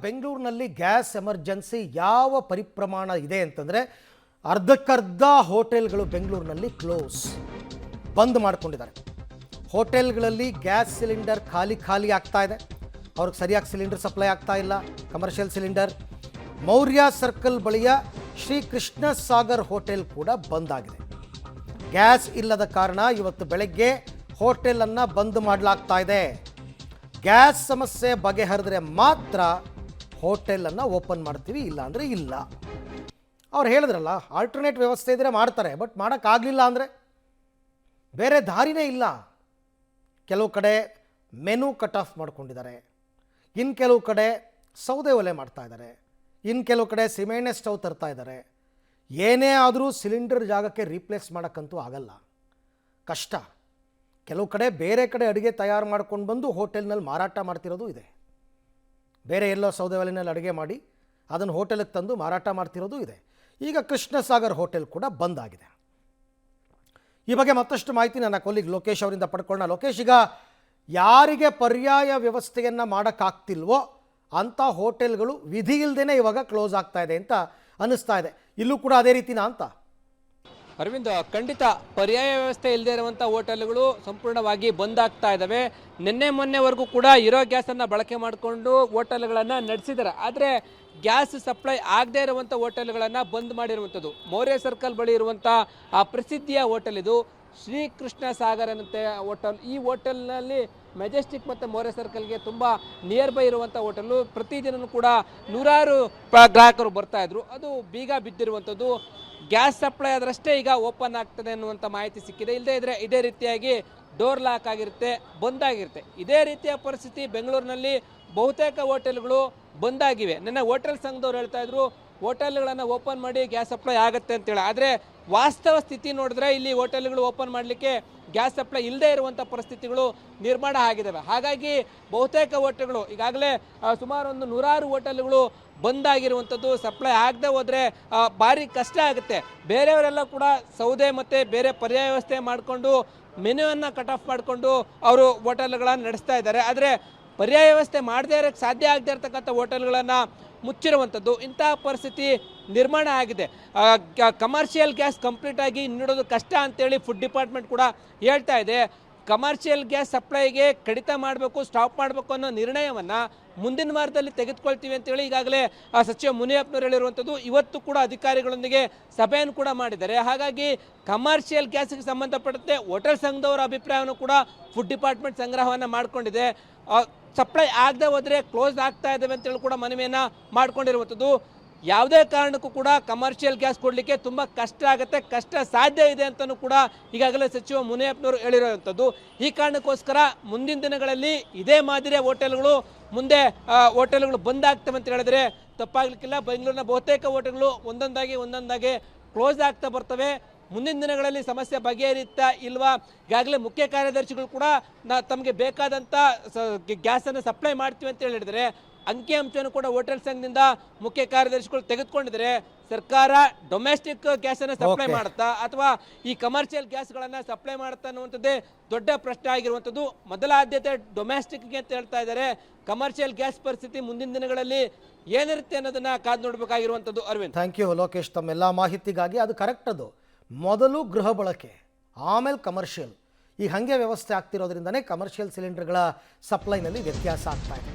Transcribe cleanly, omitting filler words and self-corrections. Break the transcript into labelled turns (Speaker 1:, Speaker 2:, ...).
Speaker 1: ಬೆಂಗಳೂರಿನಲ್ಲಿ gas emergency ಯಾವ ಪರಿಪ್ರಮಾಣ ಇದೆ ಅಂತಂದರೆ ಅರ್ಧಕ್ಕರ್ಧ ಹೋಟೆಲ್ಗಳು ಬೆಂಗಳೂರಿನಲ್ಲಿ ಕ್ಲೋಸ್ ಬಂದ್ ಮಾಡ್ಕೊಂಡಿದ್ದಾರೆ. ಹೋಟೆಲ್ಗಳಲ್ಲಿ ಗ್ಯಾಸ್ ಸಿಲಿಂಡರ್ ಖಾಲಿ ಆಗ್ತಾ ಇದೆ. ಅವ್ರಿಗೆ ಸರಿಯಾಗಿ ಸಿಲಿಂಡರ್ ಸಪ್ಲೈ ಆಗ್ತಾ ಇಲ್ಲ. Commercial cylinder. ಮೌರ್ಯ ಸರ್ಕಲ್ ಬಳಿಯ ಶ್ರೀ ಕೃಷ್ಣ ಸಾಗರ್ ಹೋಟೆಲ್ ಕೂಡ ಬಂದ್ ಆಗಿದೆ. ಗ್ಯಾಸ್ ಇಲ್ಲದ ಕಾರಣ ಇವತ್ತು ಬೆಳಗ್ಗೆ ಹೋಟೆಲನ್ನು ಬಂದ್ ಮಾಡಲಾಗ್ತಾ ಇದೆ. ಗ್ಯಾಸ್ ಸಮಸ್ಯೆ ಬಗೆಹರಿದ್ರೆ ಮಾತ್ರ ಹೋಟೆಲನ್ನು ಓಪನ್ ಮಾಡ್ತೀವಿ, ಇಲ್ಲ ಅಂದರೆ ಇಲ್ಲ. ಅವ್ರು ಹೇಳಿದ್ರಲ್ಲ, ಆಲ್ಟರ್ನೇಟ್ ವ್ಯವಸ್ಥೆ ಇದ್ದರೆ ಮಾಡ್ತಾರೆ, ಬಟ್ ಮಾಡೋಕ್ಕಾಗಲಿಲ್ಲ ಅಂದರೆ ಬೇರೆ ದಾರಿನೇ ಇಲ್ಲ. ಕೆಲವು ಕಡೆ ಮೆನು ಕಟ್ ಆಫ್ ಮಾಡ್ಕೊಂಡಿದ್ದಾರೆ, ಇನ್ನು ಕೆಲವು ಕಡೆ ಸೌದೆ ಒಲೆ ಮಾಡ್ತಾ ಇದ್ದಾರೆ, ಇನ್ನು ಕೆಲವು ಕಡೆ ಸಿಮೆಣ್ಣೆ ಸ್ಟವ್ ತರ್ತಾ ಇದ್ದಾರೆ. ಏನೇ ಆದರೂ ಸಿಲಿಂಡರ್ ಜಾಗಕ್ಕೆ ರೀಪ್ಲೇಸ್ ಮಾಡೋಕ್ಕಂತೂ ಆಗಲ್ಲ, ಕಷ್ಟ. ಕೆಲವು ಕಡೆ ಬೇರೆ ಕಡೆ ಅಡುಗೆ ತಯಾರು ಮಾಡ್ಕೊಂಡು ಬಂದು ಹೋಟೆಲ್ನಲ್ಲಿ ಮಾರಾಟ ಮಾಡ್ತಿರೋದು ಇದೆ. ಬೇರೆ ಎಲ್ಲೋ ಸೌದೆ ಒಲೆಯಲ್ಲಿ ಅಡುಗೆ ಮಾಡಿ ಅದನ್ನು ಹೋಟೆಲಿಗೆ ತಂದು ಮಾರಾಟ ಮಾಡ್ತಿರೋದು ಇದೆ. ಈಗ ಕೃಷ್ಣ ಸಾಗರ್ ಹೋಟೆಲ್ ಕೂಡ ಬಂದ್ ಆಗಿದೆ. ಈ ಬಗ್ಗೆ ಮತ್ತಷ್ಟು ಮಾಹಿತಿ ನನ್ನ ಕೊಲ್ಲಿಗ್ ಲೋಕೇಶ್ ಅವರಿಂದ ಪಡ್ಕೊಳ್ಳೋಣ. ಲೋಕೇಶ್, ಈಗ ಯಾರಿಗೆ ಪರ್ಯಾಯ ವ್ಯವಸ್ಥೆಯನ್ನು ಮಾಡೋಕ್ಕಾಗ್ತಿಲ್ವೋ ಅಂಥ ಹೋಟೆಲ್ಗಳು ವಿಧಿ ಇಲ್ಲದೇ ಇವಾಗ ಕ್ಲೋಸ್ ಆಗ್ತಾ ಇದೆ ಅಂತ ಅನ್ನಿಸ್ತಾ ಇದೆ. ಇಲ್ಲೂ ಕೂಡ ಅದೇ ರೀತಿನಾ ಅಂತ?
Speaker 2: ಅರವಿಂದ್, ಖಂಡಿತ ಪರ್ಯಾಯ ವ್ಯವಸ್ಥೆ ಇಲ್ಲದೆ ಇರುವಂಥ ಹೋಟೆಲ್ಗಳು ಸಂಪೂರ್ಣವಾಗಿ ಬಂದ್ ಆಗ್ತಾ ಇದ್ದಾವೆ. ನಿನ್ನೆ ಮೊನ್ನೆವರೆಗೂ ಕೂಡ ಇರೋ ಗ್ಯಾಸನ್ನು ಬಳಕೆ ಮಾಡಿಕೊಂಡು ಹೋಟೆಲ್ಗಳನ್ನು ನಡೆಸಿದ್ದಾರೆ. ಆದರೆ ಗ್ಯಾಸ್ ಸಪ್ಲೈ ಆಗದೇ ಇರುವಂಥ ಹೋಟೆಲ್ಗಳನ್ನು ಬಂದ್ ಮಾಡಿರುವಂಥದ್ದು. ಮೌರ್ಯ ಸರ್ಕಲ್ ಬಳಿ ಇರುವಂಥ ಆ ಪ್ರಸಿದ್ಧಿಯ ಹೋಟೆಲ್ ಇದು ಶ್ರೀ ಕೃಷ್ಣ ಸಾಗರ್ ಅನ್ನಂತೆ ಹೋಟೆಲ್. ಈ ಹೋಟೆಲ್ನಲ್ಲಿ ಮೆಜೆಸ್ಟಿಕ್ ಮತ್ತು ಮೌರ್ಯ ಸರ್ಕಲ್ಗೆ ತುಂಬ ನಿಯರ್ ಬೈ ಇರುವಂಥ ಹೋಟೆಲ್ಲು. ಪ್ರತಿದಿನ ಕೂಡ ನೂರಾರು ಗ್ರಾಹಕರು ಬರ್ತಾಯಿದ್ರು. ಅದು ಬೀಗ ಬಿದ್ದಿರುವಂಥದ್ದು. ಗ್ಯಾಸ್ ಸಪ್ಲೈ ಆದ್ರಷ್ಟೇ ಈಗ ಓಪನ್ ಆಗ್ತದೆ ಅನ್ನುವಂಥ ಮಾಹಿತಿ ಸಿಕ್ಕಿದೆ. ಇಲ್ಲದೇ ಇದ್ದರೆ ಇದೇ ರೀತಿಯಾಗಿ ಡೋರ್ ಲಾಕ್ ಆಗಿರುತ್ತೆ, ಬಂದಾಗಿರುತ್ತೆ. ಇದೇ ರೀತಿಯ ಪರಿಸ್ಥಿತಿ ಬೆಂಗಳೂರಿನಲ್ಲಿ ಬಹುತೇಕ ಹೋಟೆಲ್ಗಳು ಬಂದಾಗಿವೆ. ನನ್ನ ಹೋಟೆಲ್ ಸಂಘದವ್ರು ಹೇಳ್ತಾ ಇದ್ರು, ಹೋಟೆಲ್ಗಳನ್ನು ಓಪನ್ ಮಾಡಿ ಗ್ಯಾಸ್ ಸಪ್ಲೈ ಆಗುತ್ತೆ ಅಂತೇಳಿ. ಆದರೆ ವಾಸ್ತವ ಸ್ಥಿತಿ ನೋಡಿದ್ರೆ ಇಲ್ಲಿ ಹೋಟೆಲ್ಗಳು ಓಪನ್ ಮಾಡಲಿಕ್ಕೆ ಗ್ಯಾಸ್ ಸಪ್ಲೈ ಇಲ್ಲದೆ ಇರುವಂಥ ಪರಿಸ್ಥಿತಿಗಳು ನಿರ್ಮಾಣ ಆಗಿದ್ದಾವೆ. ಹಾಗಾಗಿ ಬಹುತೇಕ ಹೋಟೆಲ್ಗಳು ಈಗಾಗಲೇ ಸುಮಾರು ಒಂದು ನೂರಾರು ಹೋಟೆಲ್ಗಳು ಬಂದಾಗಿರುವಂಥದ್ದು. ಸಪ್ಲೈ ಆಗದೆ ಹೋದರೆ ಭಾರಿ ಕಷ್ಟ ಆಗುತ್ತೆ. ಬೇರೆಯವರೆಲ್ಲ ಕೂಡ ಸೌದೆ ಮತ್ತು ಬೇರೆ ಪರ್ಯಾಯ ವ್ಯವಸ್ಥೆ ಮಾಡಿಕೊಂಡು ಮೆನುವನ್ನು ಕಟ್ ಆಫ್ ಮಾಡಿಕೊಂಡು ಅವರು ಹೋಟೆಲ್ಗಳನ್ನು ನಡೆಸ್ತಾ ಇದ್ದಾರೆ. ಆದರೆ ಪರ್ಯಾಯ ವ್ಯವಸ್ಥೆ ಮಾಡದೇ ಇರೋಕ್ಕೆ ಸಾಧ್ಯ ಆಗದೆ ಇರತಕ್ಕಂಥ ಹೋಟೆಲ್ಗಳನ್ನು ಮುಚ್ಚಿರುವಂಥದ್ದು. ಇಂತಹ ಪರಿಸ್ಥಿತಿ ನಿರ್ಮಾಣ ಆಗಿದೆ. ಕಮರ್ಷಿಯಲ್ ಗ್ಯಾಸ್ ಕಂಪ್ಲೀಟಾಗಿ ನೀಡೋದು ಕಷ್ಟ ಅಂತೇಳಿ ಫುಡ್ ಡಿಪಾರ್ಟ್ಮೆಂಟ್ ಕೂಡ ಹೇಳ್ತಾ ಇದೆ. ಕಮರ್ಷಿಯಲ್ ಗ್ಯಾಸ್ ಸಪ್ಲೈಗೆ ಕಡಿತ ಮಾಡಬೇಕು, ಸ್ಟಾಪ್ ಮಾಡಬೇಕು ಅನ್ನೋ ನಿರ್ಣಯವನ್ನು ಮುಂದಿನ ವಾರದಲ್ಲಿ ತೆಗೆದುಕೊಳ್ತೀವಿ ಅಂತೇಳಿ ಈಗಾಗಲೇ ಸಚಿವ ಮುನಿಯಪ್ಪನವರು ಹೇಳಿರುವಂಥದ್ದು. ಇವತ್ತು ಕೂಡ ಅಧಿಕಾರಿಗಳೊಂದಿಗೆ ಸಭೆಯನ್ನು ಕೂಡ ಮಾಡಿದ್ದಾರೆ. ಹಾಗಾಗಿ ಕಮರ್ಷಿಯಲ್ ಗ್ಯಾಸ್ಗೆ ಸಂಬಂಧಪಟ್ಟಂತೆ ಹೋಟೆಲ್ ಸಂಘದವರ ಅಭಿಪ್ರಾಯವನ್ನು ಕೂಡ ಫುಡ್ ಡಿಪಾರ್ಟ್ಮೆಂಟ್ ಸಂಗ್ರಹವನ್ನು ಮಾಡಿಕೊಂಡಿದೆ. ಸಪ್ಲೈ ಆಗದೆ ಹೋದರೆ ಕ್ಲೋಸ್ ಆಗ್ತಾ ಇದ್ದಾವೆ ಅಂತೇಳಿ ಕೂಡ ಮನವಿಯನ್ನು ಮಾಡ್ಕೊಂಡಿರುವಂಥದ್ದು. ಯಾವುದೇ ಕಾರಣಕ್ಕೂ ಕೂಡ ಕಮರ್ಷಿಯಲ್ ಗ್ಯಾಸ್ ಕೊಡಲಿಕ್ಕೆ ತುಂಬ ಕಷ್ಟ ಆಗುತ್ತೆ, ಕಷ್ಟ ಸಾಧ್ಯ ಇದೆ ಅಂತಲೂ ಕೂಡ ಈಗಾಗಲೇ ಸಚಿವ ಮುನಿಯಪ್ಪನವರು ಹೇಳಿರುವಂಥದ್ದು. ಈ ಕಾರಣಕ್ಕೋಸ್ಕರ ಮುಂದಿನ ದಿನಗಳಲ್ಲಿ ಇದೇ ಮಾದರಿಯ ಹೋಟೆಲ್ಗಳು ಬಂದ್ ಆಗ್ತವೆ ಅಂತ ಹೇಳಿದ್ರೆ ತಪ್ಪಾಗಲಿಕ್ಕಿಲ್ಲ. ಬೆಂಗಳೂರಿನ ಬಹುತೇಕ ಹೋಟೆಲ್ಗಳು ಒಂದೊಂದಾಗಿ ಕ್ಲೋಸ್ ಆಗ್ತಾ ಬರ್ತವೆ. ಮುಂದಿನ ದಿನಗಳಲ್ಲಿ ಸಮಸ್ಯೆ ಬಗೆಹರಿಯುತ್ತಾ ಇಲ್ವಾ? ಈಗಾಗಲೇ ಮುಖ್ಯ ಕಾರ್ಯದರ್ಶಿಗಳು ಕೂಡ ತಮಗೆ ಬೇಕಾದಂಥ ಗ್ಯಾಸನ್ನು ಸಪ್ಲೈ ಮಾಡ್ತೀವಿ ಅಂತ ಹೇಳಿದರೆ ಅಂಕಿಅಂಶವನ್ನು ಕೂಡ ಹೋಟೆಲ್ ಸಂಘದಿಂದ ಮುಖ್ಯ ಕಾರ್ಯದರ್ಶಿಗಳು ತೆಗೆದುಕೊಂಡಿದ್ದಾರೆ. ಸರ್ಕಾರ ಡೊಮೆಸ್ಟಿಕ್ ಗ್ಯಾಸನ್ನು ಸಪ್ಲೈ ಮಾಡುತ್ತಾ ಅಥವಾ ಈ ಕಮರ್ಷಿಯಲ್ ಗ್ಯಾಸ್ಗಳನ್ನು ಸಪ್ಲೈ ಮಾಡುತ್ತಾ ಅನ್ನುವಂಥದ್ದೇ ದೊಡ್ಡ ಪ್ರಶ್ನೆ ಆಗಿರುವಂಥದ್ದು. ಮೊದಲ ಆದ್ಯತೆ ಡೊಮೆಸ್ಟಿಕ್ಗೆ ಅಂತ ಹೇಳ್ತಾ ಇದ್ದಾರೆ. ಕಮರ್ಷಿಯಲ್ ಗ್ಯಾಸ್ ಪರಿಸ್ಥಿತಿ ಮುಂದಿನ ದಿನಗಳಲ್ಲಿ ಏನಿರುತ್ತೆ ಅನ್ನೋದನ್ನ ಕಾದು ನೋಡಬೇಕಾಗಿರುವಂಥದ್ದು. ಅರವಿಂದ್,
Speaker 1: ಥ್ಯಾಂಕ್ ಯು ಲೋಕೇಶ್, ತಮ್ಮೆಲ್ಲ ಮಾಹಿತಿಗಾಗಿ. ಅದು ಕರೆಕ್ಟ್. ಅದು ಮೊದಲು ಗೃಹ ಬಳಕೆ, ಆಮೇಲೆ ಕಮರ್ಷಿಯಲ್. ಈಗ ಹಾಗೆ ವ್ಯವಸ್ಥೆ ಆಗ್ತಿರೋದ್ರಿಂದನೇ ಕಮರ್ಷಿಯಲ್ ಸಿಲಿಂಡರ್ಗಳ ಸಪ್ಲೈನಲ್ಲಿ ವ್ಯತ್ಯಾಸ ಆಗ್ತಾ ಇದೆ.